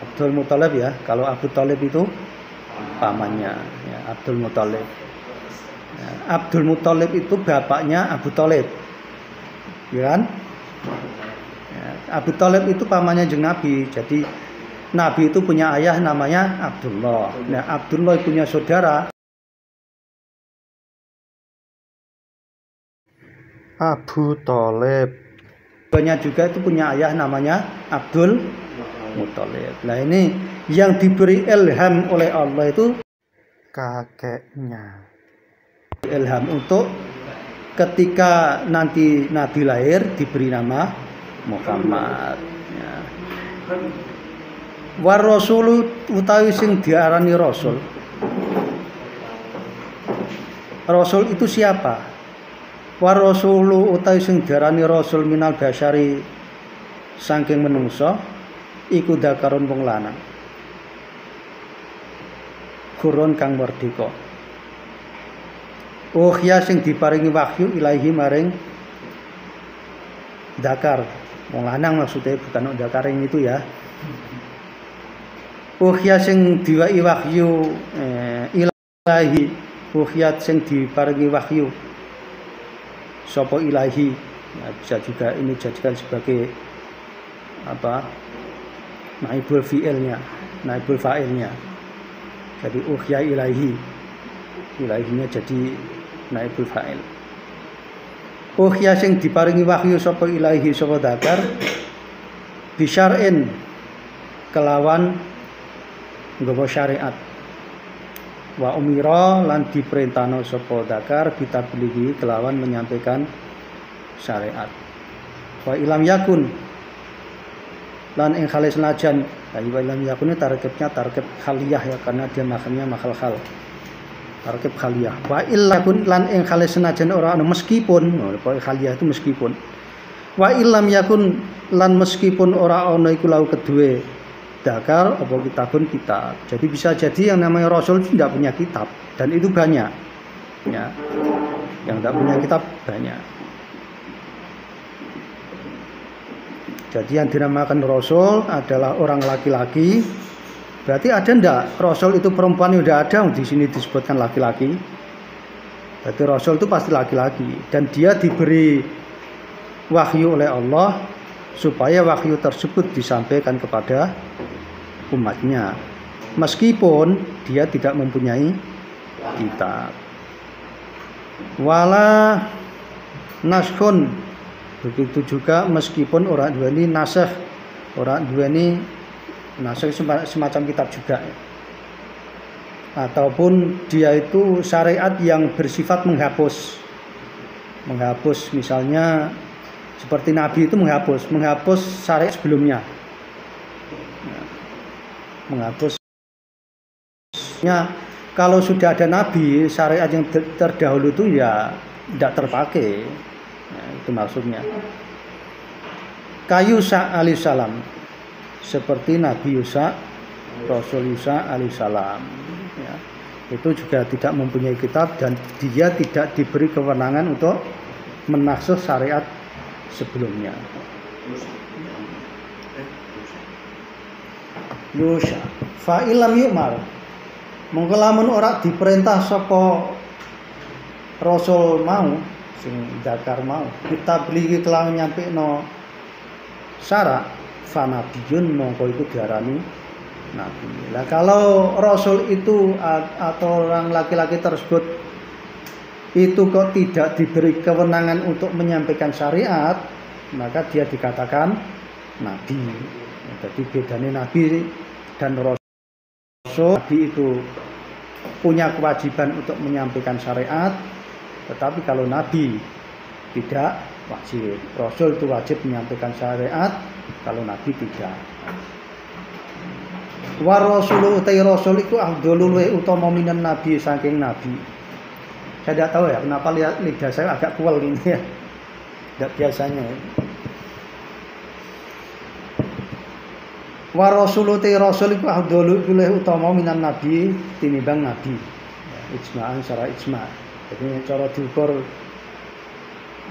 Speaker 1: Abdul Muthalib ya, kalau Abu Thalib itu pamannya ya, Abdul Muthalib. Abdul Muthalib itu bapaknya Abu Thalib, ya kan? Abu Thalib itu pamannya jeung Nabi. Jadi Nabi itu punya ayah namanya Abdullah. Nah, Abdullah punya saudara Abu Thalib. Banyak juga itu punya ayah namanya Abdul Muthalib. Nah, ini yang diberi ilham oleh Allah itu kakeknya. Ilham untuk ketika nanti Nabi lahir diberi nama Muhammad. Ya. War rasulu utawi sing diarani rasul. Rasul itu siapa? War rasulu utawi sing diarani rasul minal basyari saking menungso iku dakarun wong lanang. Kurun kang merdeka. Uhya sing diparingi wahyu ilahi maring dakar, wong lanang maksudnya, bukan dakaring itu ya. Uhya sing diwai wahyu ilahi, uhya sing diparingi wahyu sapa ilahi. Nah, bisa juga ini jadikan sebagai apa? Naibul fi'ilnya, naibul fa'ilnya. Jadi uhya ilahi, ilahinya jadi naibul fa'il. Uhya sing diparingi wahyu sapa ilahi sapa dakar bisyar'in kelawan nggawa syariat. Wa umira lan diperintahno sapa dakar bitabligi kelawan menyampaikan syariat. Wa ilam yakun lan ing khalis najan. Wa ilam yakun tarkibnya tarkib khaliyah ya, karena dia makannya makal hal. Tarkib khaliyah. Wa illakun lan ing khalis senajan ora ana meskipun, khaliyah itu meskipun. Wa illam yakun lan meskipun ora ana iku lau kedue dakar apa kitabun kitab. Jadi bisa jadi yang namanya rasul tidak punya kitab, dan itu banyak. Ya. Yang tidak punya kitab banyak. Jadi yang dinamakan rasul adalah orang laki-laki. Berarti ada ndak rasul itu perempuan? Udah ada, di sini disebutkan laki-laki. Berarti rasul itu pasti laki-laki, dan dia diberi wahyu oleh Allah supaya wahyu tersebut disampaikan kepada umatnya, meskipun dia tidak mempunyai kitab. Wala naskhun, begitu juga meskipun orang duweni nasakh, orang duweni nasakh semacam kitab juga, ataupun dia itu syariat yang bersifat menghapus, misalnya seperti Nabi itu menghapus syariat sebelumnya, menghapusnya. Kalau sudah ada Nabi, syariat yang terdahulu itu ya tidak terpakai. Nah, itu maksudnya. Yusa alaihissalam, seperti Nabi Yusa, Rasul Yusa alaihissalam, ya, itu juga tidak mempunyai kitab, dan dia tidak diberi kewenangan untuk menafsir syariat sebelumnya. Yusa fa'ilam yu'mar, mongko lamun ora diperintah sapa rasul mau, sing dakar mau, kita beli kelawan nyampekno syarat, fanabiyun mongko itu diarani nabi. Lah kalau rasul itu atau orang laki-laki tersebut itu kok tidak diberi kewenangan untuk menyampaikan syariat, maka dia dikatakan nabi. Jadi bedanya nabi dan rasul, nabi itu punya kewajiban untuk menyampaikan syariat, tetapi kalau nabi tidak wajib. Rasul itu wajib menyampaikan syariat, kalau nabi tidak. Wa rasulu utai rasul itu afdhalul wa utama minan nabi, saking nabi. Saya tidak tahu ya kenapa lidah saya agak kual ini ya, tidak biasanya. Wa rasulu utai rasul itu afdhalul wa utama minan nabi, tinimbang nabi. Ya, ijma'an secara ijma'. Jadi cara diukur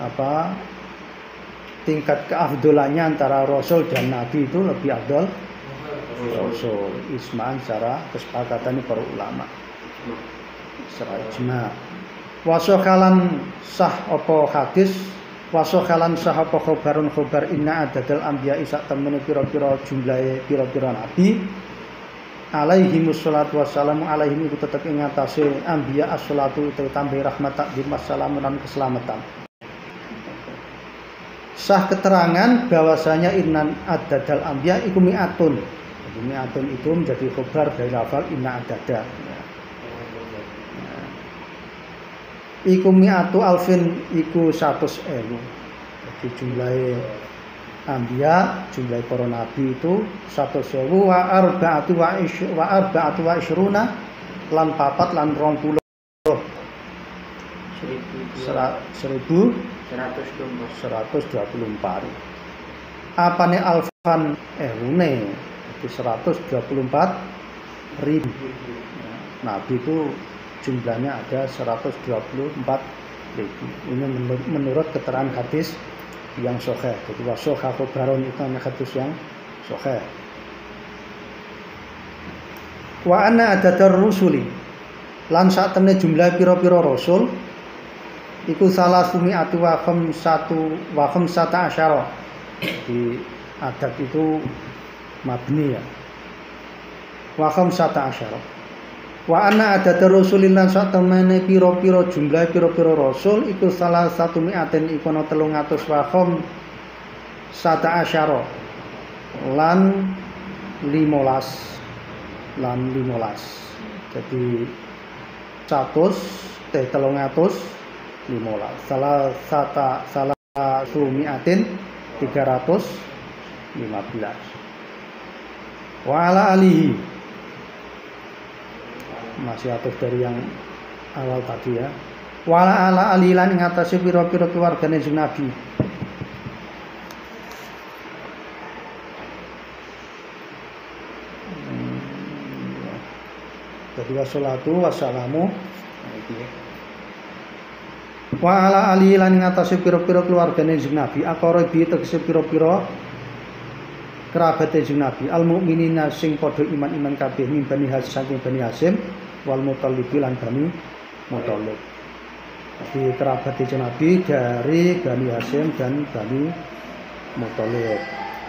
Speaker 1: apa tingkat keafdolannya antara rasul dan nabi itu lebih afdol rasul, isma'an secara kesepakatan para ulama secara ijma'. Wasokhalan sah apa hadis, wasokhalan sah apa khobarun khobar inna adadal anbiya isak temene pira-pira jumlahe pira-pira nabi alaihimus sholatu wassalamu alaihim iku tetep ing atase anbiya as-sholatu utawi tambah rahmat takdir wassalamu lan keselamatan. Sah keterangan bahwasanya innan adadal anbiya iku mi'atun. Jadi mi'atun itu menjadi khobar dari lafal inna adada. Iku mi'atu alfin iku 100.000. Jadi jumlah anbiya, jumlah para nabi itu 100.000 wa arba'atu wa ishruna lan papat lan 20 1124. Apane alfan ehune itu 124.000. Nabi itu jumlahnya ada 124.000. Ini menurut keterangan hadis yang sahih. Jadi wasahha khobarun itu hadis yang sahih. Wa anna adadar rusuli lan sak temne jumlah pira-pira rasul iku salah sumi'atu wa khamsata asyara. Di adat itu mabni ya. Wa khamsata asyara. Wa anna adadar rusulin lan sak temene pira-pira jumlah pira-pira rasul iku salah satu mi'aten iku ana 300 wa khamsata asyara lan 15. Jadi 315 salah sumiatin 315 wa ala alihi masih atur dari yang awal tadi ya wa ala alihi lan ing atase pira-pira keluargane Nabi. Jadi wassalatu wassalamu wa ala alihi lan ing atase pira-pira keluargane Nabi aqrabi tegese pira-pira kerabate Nabi al mukminina sing padha iman-iman kabeh min Bani Hasyim saking Bani Hasyim wal Muthalib lan Bani Muthalib. Jadi kerabate Nabi dari Bani Hasyim dan Bani Muthalib.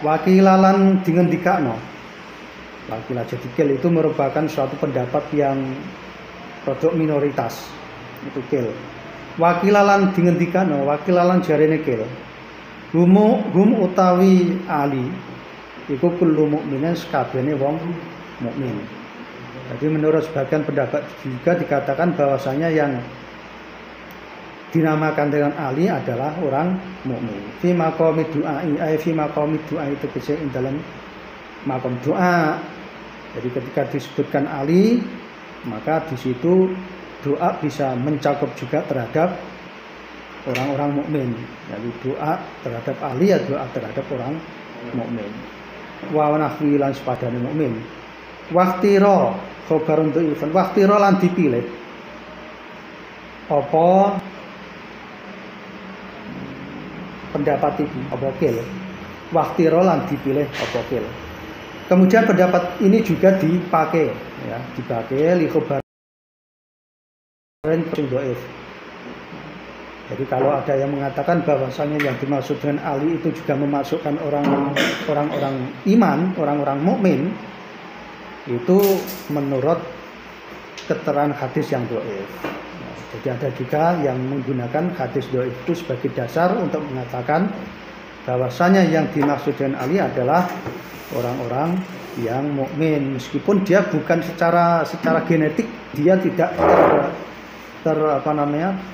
Speaker 1: Wakilalan dingendikakno Wakilah jadi kil itu merupakan suatu pendapat yang produk minoritas. Itu kil. Wakilalan dingendikano, wakilalan jarene kil. Hum utawi ali iku kullu mukminin sakabehane wong mukmin. Jadi menurut sebagian pendapat juga dikatakan bahwasanya yang dinamakan dengan ali adalah orang mukmin. Fi maqami du'ai fi maqami du'ai itu bisa dalam makom doa. Jadi ketika disebutkan Ali, maka di situ doa bisa mencakup juga terhadap orang-orang mukmin. Jadi doa terhadap Ali ya doa terhadap orang mukmin. Wa nahwi lan sepadane mukmin. Waqtira khobarun dhaifun. Waqtira lan dipilih. Apa pendapat iki? Apa kil? Waqtira lan dipilih apa kil? Kemudian pendapat ini juga dipakai, ya, dipakai li khobarin dhaif. Jadi kalau ada yang mengatakan bahwasanya yang dimaksud dengan Ali itu juga memasukkan orang-orang iman, orang-orang mukmin, itu menurut keterangan hadis yang dhaif. Jadi ada juga yang menggunakan hadis dhaif itu sebagai dasar untuk mengatakan bahwasanya yang dimaksud dengan Ali adalah orang-orang yang mukmin, meskipun dia bukan secara genetik dia tidak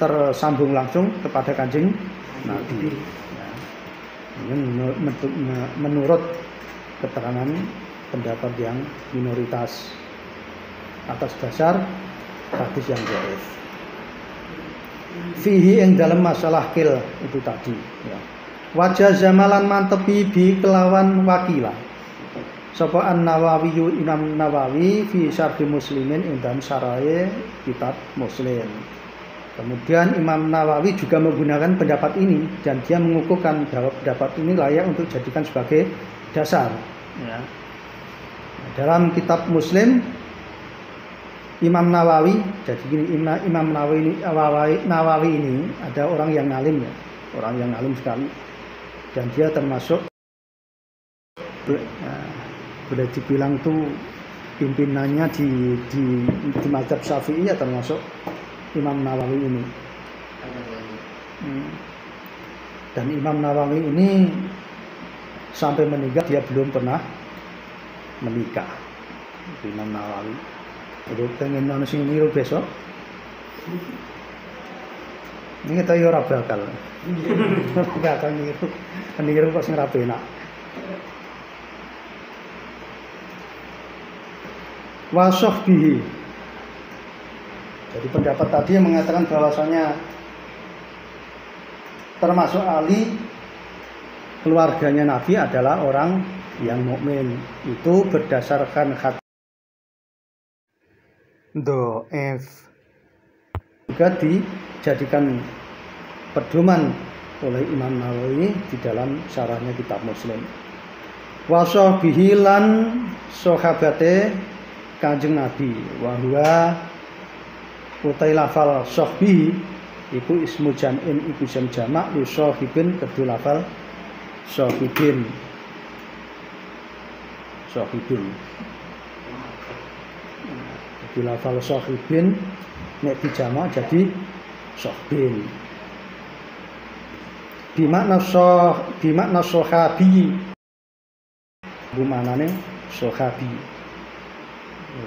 Speaker 1: tersambung langsung kepada Kanjeng Nabi. Ini menurut keterangan pendapat yang minoritas atas dasar hadis yang dhaif. Fihi yang dalam masalah kil itu tadi. Ya. Wajah zamalan mantepi bi kelawan wakilah. Sapa An-Nawawi Imam Nawawi fi Syarh Muslimin ing dalam syarahe kitab Muslim. Kemudian Imam Nawawi juga menggunakan pendapat ini dan dia mengukuhkan bahwa pendapat ini layak untuk dijadikan sebagai dasar. Ya. Dalam kitab Muslim Imam Nawawi, jadi gini, Imam Nawawi ini ada orang yang alim ya, orang yang alim sekali, dan dia termasuk boleh dibilang tuh pimpinannya di mazhab Syafi'i ya, termasuk Imam Nawawi ini. Dan Imam Nawawi ini sampai meninggal dia belum pernah menikah. Imam Nawawi. Jadi pengen nonton sing niru besok. Ini kita ora bakal. Enggak akan niru kok sing ra penak. Wa sahbihi. Jadi pendapat tadi yang mengatakan bahwasanya termasuk Ali keluarganya Nabi adalah orang yang mukmin. Itu berdasarkan hadis Do'ef, juga dijadikan pedoman oleh Imam Nawawi di dalam syarahnya kitab Muslim. Wa sahbihi lan sahabate Kanjeng Nabi, wa huwa utai lafal sahbihi iku ismu jam'in, iku ism jamak li sahibin, kedua lafal sahibin. Bila lafal sahibin nek dijamak jadi sahbin. Bimakna sahabi. Bumanane sahabi.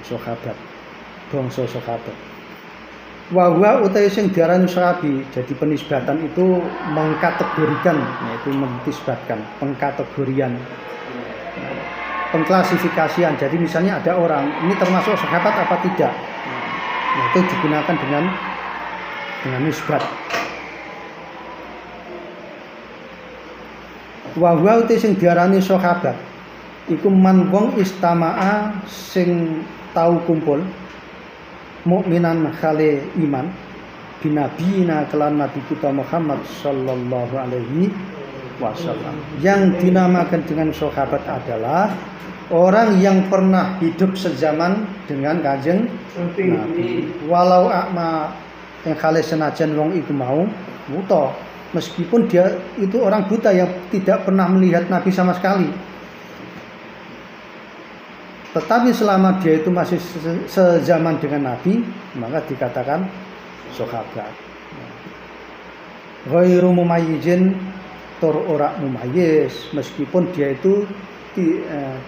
Speaker 1: Sahabat. Bangsa sahabat. Wa huwa utai sing diarani sahabi, jadi penisbatan itu mengkategorikan, yaitu menisbatkan, pengkategorian. Pengklasifikasian. Jadi misalnya ada orang ini termasuk sahabat apa tidak, nah, itu digunakan dengan nisbat. Wa huwa uti sing diarani sahabat iku man wong istama'a sing tau kumpul mukminan khale iman binabiyina kelan nabi kita Muhammad sallallahu alaihi wasallam. Yang dinamakan dengan sahabat adalah orang yang pernah hidup sezaman dengan Kanjeng Nabi. Walau akma yang kali senajan wong iku mau buta, meskipun dia itu orang buta yang tidak pernah melihat Nabi sama sekali. Tetapi selama dia itu masih sezaman dengan Nabi, maka dikatakan sahabat. Ghairu mumayyizin, tur ora mumayyiz, meskipun dia itu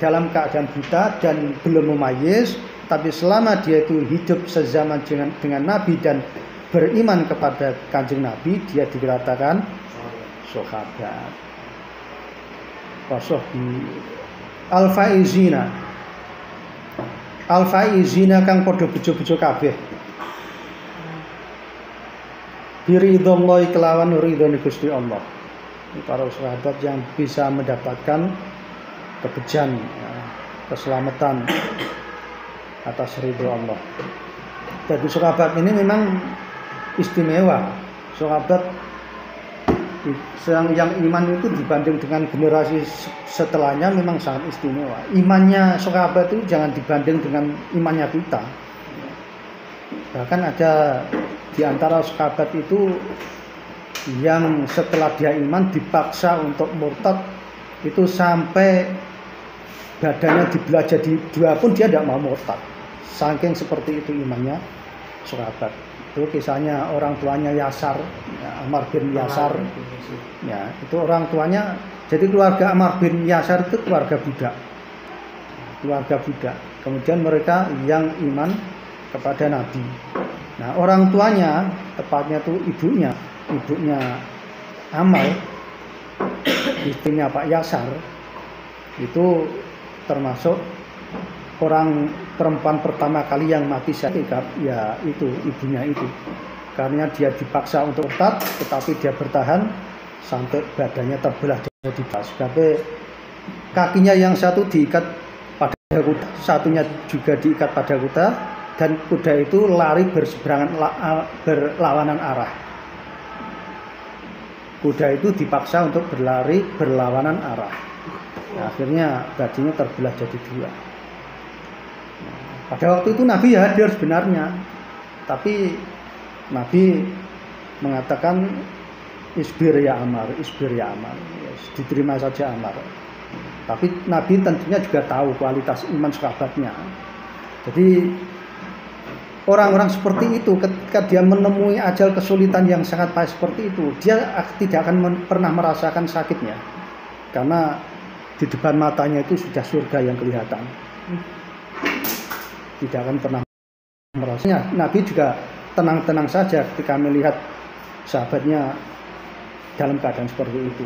Speaker 1: dalam keadaan buta dan belum mumayyiz, tapi selama dia itu hidup sezaman dengan Nabi dan beriman kepada Kanjeng Nabi, dia dikatakan sahabat. Wasahbi al-faizina kang padha bejo-bejo kabeh biridhallahi kelawan ridhone Gusti Allah. Para sahabat yang bisa mendapatkan kebejan, keselamatan atas ridho Allah. Jadi sahabat ini memang istimewa. Sahabat yang iman itu dibanding dengan generasi setelahnya memang sangat istimewa. Imannya sahabat itu jangan dibanding dengan imannya kita. Bahkan ada di antara sahabat itu yang setelah dia iman dipaksa untuk murtad, itu sampai badannya dibelah jadi dua pun dia tidak mau murtad. Saking seperti itu imannya sahabat. Itu kisahnya orang tuanya Yasar, ya, Ammar bin Yasar. Ya, itu orang tuanya. Jadi keluarga Ammar bin Yasar itu keluarga budak. Keluarga budak. Kemudian mereka yang iman kepada Nabi. Nah, orang tuanya, tepatnya itu ibunya Ammar, istrinya Pak Yasar, itu termasuk orang perempuan pertama kali yang mati syahid, ya itu ibunya itu, karena dia dipaksa untuk murtad, tetapi dia bertahan sampai badannya terbelah jadi dua. Sebab kakinya yang satu diikat pada kuda, satunya juga diikat pada kuda, dan kuda itu lari berlawanan arah. Kuda itu dipaksa untuk berlari berlawanan arah. Nah, akhirnya badannya terbelah jadi dua. Pada waktu itu Nabi hadir sebenarnya, tapi Nabi mengatakan isbir ya Ammar, yes, diterima saja Ammar. Tapi Nabi tentunya juga tahu kualitas iman sahabatnya. Jadi orang-orang seperti itu ketika dia menemui ajal kesulitan yang sangat pahit seperti itu, dia tidak akan pernah merasakan sakitnya, karena di depan matanya itu sudah surga yang kelihatan. Tidak akan pernah merasanya. Nabi juga tenang-tenang saja ketika melihat sahabatnya dalam keadaan seperti itu.